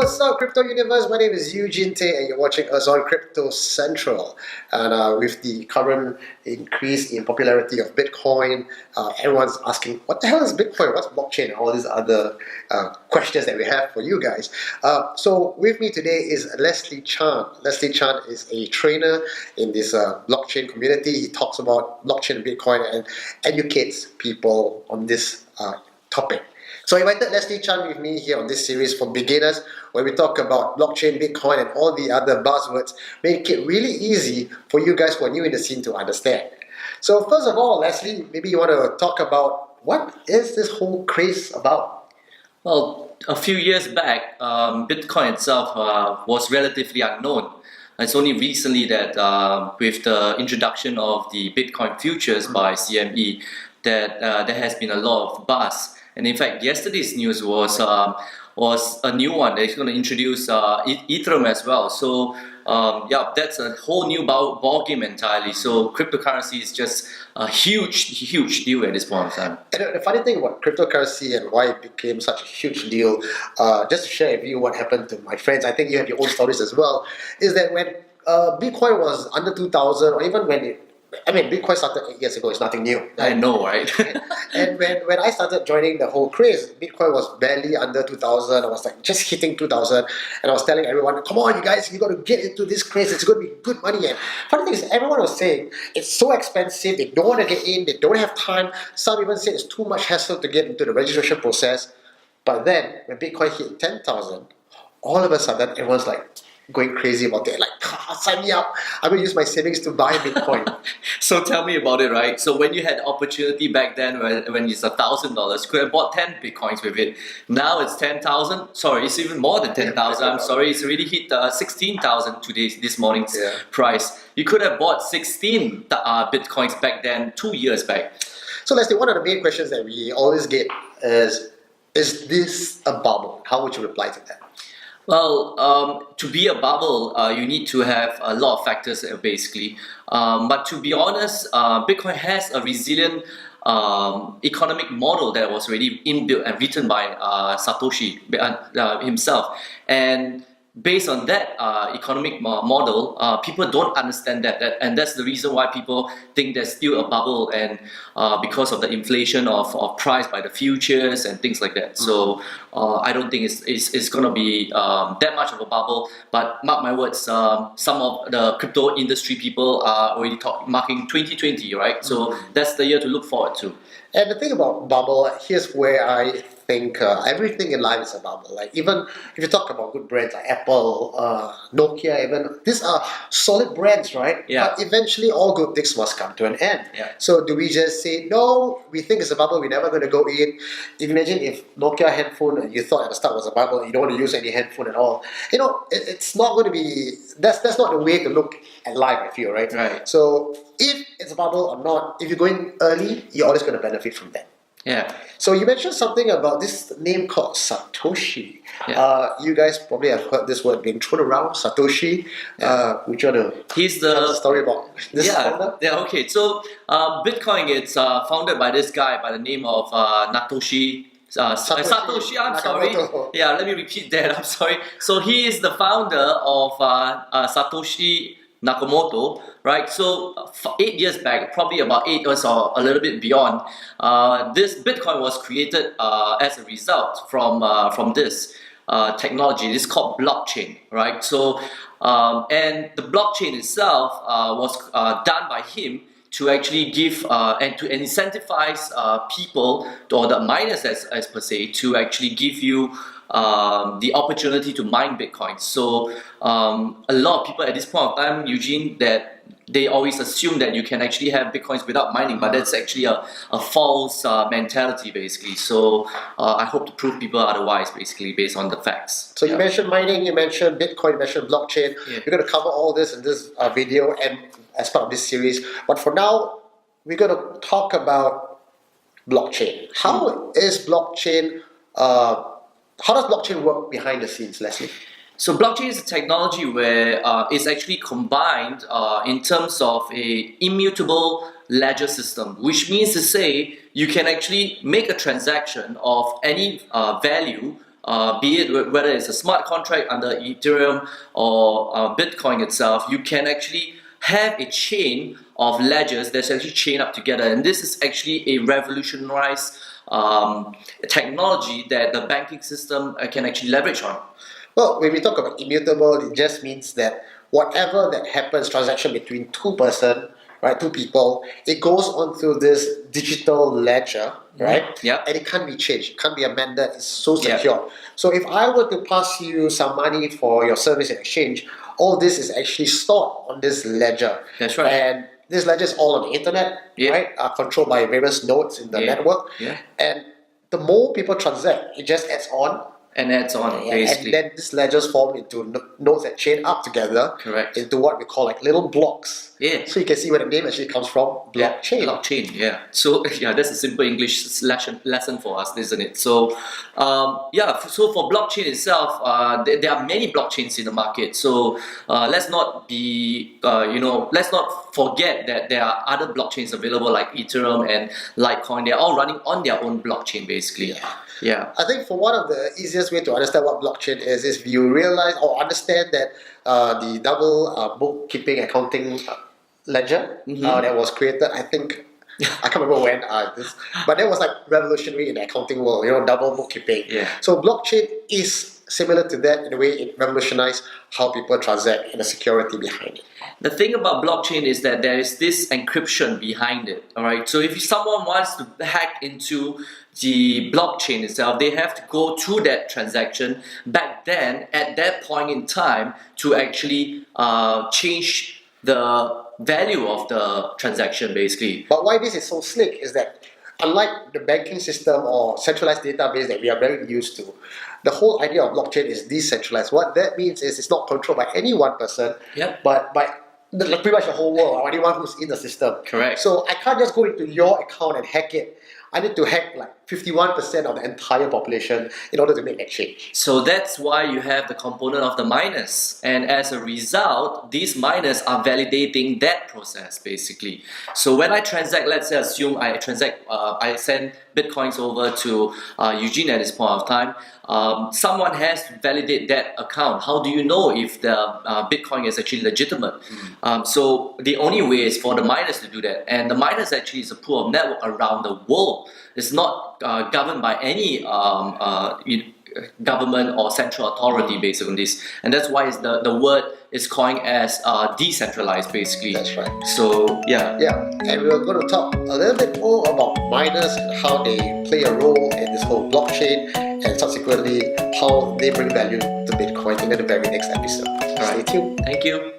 What's up, Crypto Universe? My name is Eugene Tay, and you're watching us on CryptoCentral. And with the current increase in popularity of Bitcoin, everyone's asking, what the hell is Bitcoin? What's blockchain? And all these other questions that we have for you guys. So with me today is Leslie Chan. Leslie Chan is a trainer in this blockchain community. He talks about blockchain and Bitcoin and educates people on this topic. So I invited Leslie Chan with me here on this series for beginners, where we talk about blockchain, Bitcoin, and all the other buzzwords, make it really easy for you guys who are new in the scene to understand. So first of all, Leslie, maybe you want to talk about what is this whole craze about? Well, a few years back, Bitcoin itself was relatively unknown. It's only recently that with the introduction of the Bitcoin futures by CME that there has been a lot of buzz. And in fact, yesterday's news was a new one. They're going to introduce Ethereum as well. So yeah, that's a whole new ball game entirely. So cryptocurrency is just a huge deal at this point in time. And the funny thing about cryptocurrency and why it became such a huge deal, just to share with you what happened to my friends, I think you have your own stories as well, is that when Bitcoin was under 2,000, or even when Bitcoin started 8 years ago, it's nothing new. Right? I know, right? And when I started joining the whole craze, Bitcoin was barely under 2,000. I was like just hitting 2,000, and I was telling everyone, come on, you guys, you got to get into this craze. It's going to be good money. And funny thing is, everyone was saying it's so expensive. They don't want to get in. They don't have time. Some even said it's too much hassle to get into the registration process. But then when Bitcoin hit 10,000, all of a sudden everyone's like going crazy about it. Like, sign me up. I'm going to use my savings to buy Bitcoin. So tell me about it, right? So when you had the opportunity back then, when it's $1,000, you could have bought 10 Bitcoins with it. Now it's 10,000. Sorry, it's even more than 10,000. I'm sorry, it's already hit 16,000 this morning's price. You could have bought 16 Bitcoins back then, 2 years back. So Leslie, one of the main questions that we always get is this a bubble? How would you reply to that? Well, to be a bubble, you need to have a lot of factors basically. But to be honest, Bitcoin has a resilient economic model that was already inbuilt and written by Satoshi himself. And based on that economic model, people don't understand that, and that's the reason why people think there's still a bubble, and because of the inflation of price by the futures and things like that. So I don't think it's going to be that much of a bubble, but mark my words, some of the crypto industry people are already marking 2020, right? So that's the year to look forward to. And the thing about bubble, here's where I think everything in life is a bubble. Like, even if you talk about good brands like Apple, Nokia, even these are solid brands, right? Yeah. But eventually all good things must come to an end. Yeah. So do we just say, no, we think it's a bubble, we're never going to go in? Imagine if Nokia handphone, you thought at the start was a bubble, you don't want to use any handphone at all. You know, it's not going to be, that's not the way to look at life, I feel, right? Right. So if it's a bubble or not, if you're going early, you're always going to benefit from that. Yeah. So you mentioned something about this name called Satoshi. Yeah. You guys probably have heard this word being thrown around, Satoshi. Which one? He's tell the story about this founder? Yeah, okay. So Bitcoin, it's founded by this guy by the name of Satoshi, I'm sorry. Yeah, let me repeat that. I'm sorry. So he is the founder of Satoshi Nakamoto, right? So 8 years back, probably about 8 years or a little bit beyond, this Bitcoin was created as a result from this technology. It's called blockchain, right? So and the blockchain itself was done by him to actually give and to incentivize people, or the miners as per se, to actually give you the opportunity to mine Bitcoin. So a lot of people at this point of time, Eugene, that they always assume that you can actually have Bitcoins without mining, but that's actually a false mentality basically. So I hope to prove people otherwise basically based on the facts. So you mentioned mining, you mentioned Bitcoin, you mentioned blockchain. Yeah. We're going to cover all this in this video and as part of this series. But for now, we're going to talk about blockchain. How is blockchain, how does blockchain work behind the scenes, Leslie? So blockchain is a technology where it's actually combined in terms of a immutable ledger system, which means to say you can actually make a transaction of any value be it whether it's a smart contract under Ethereum or Bitcoin itself, you can actually have a chain of ledgers that's actually chained up together, and this is actually a revolutionized technology that the banking system can actually leverage on. Well, when we talk about immutable, it just means that whatever that happens, transaction between two people, it goes on through this digital ledger, right? Yeah. And it can't be changed, it can't be amended, it's so Yeah. secure. So if I were to pass you some money for your service in exchange, all this is actually stored on this ledger. That's right. And this ledger is all on the internet, Yeah. right? Controlled by various nodes in the network. Yeah. And the more people transact, it just adds on. And adds on, basically. And then these ledgers form into nodes that chain up together. Correct. Into what we call like little blocks. Yeah. So you can see where the name actually comes from, blockchain. Blockchain, yeah. So yeah, that's a simple English lesson for us, isn't it? So so for blockchain itself, there are many blockchains in the market. So let's not be, let's not forget that there are other blockchains available like Ethereum and Litecoin. They're all running on their own blockchain, basically. Yeah. I think for one of the easiest way to understand what blockchain is if you realize or understand that the double bookkeeping accounting ledger that was created, I think, I can't remember when, but that was like revolutionary in the accounting world, double bookkeeping. Yeah. So blockchain is similar to that in a way it revolutionized how people transact and the security behind it. The thing about blockchain is that there is this encryption behind it, alright? So if someone wants to hack into the blockchain itself, they have to go through that transaction back then, at that point in time, to actually change the value of the transaction, basically. But why this is so slick is that unlike the banking system or centralized database that we are very used to, the whole idea of blockchain is decentralized. What that means is it's not controlled by any one person, but by pretty much the whole world, or anyone who's in the system. Correct. So I can't just go into your account and hack it. I need to hack like 51% of the entire population in order to make that change. So that's why you have the component of the miners, and as a result, these miners are validating that process, basically. So when I transact, let's say assume I send Bitcoins over to Eugene at this point of time, someone has to validate that account. How do you know if the Bitcoin is actually legitimate? So the only way is for the miners to do that, and the miners actually is a pool of network around the world. It's not governed by any government or central authority based on this, and that's why the word is coined as decentralized, basically. That's right. So yeah, and we're going to talk a little bit more about miners and how they play a role in this whole blockchain, and subsequently how they bring value to Bitcoin in the very next episode. Stay tuned. Thank you.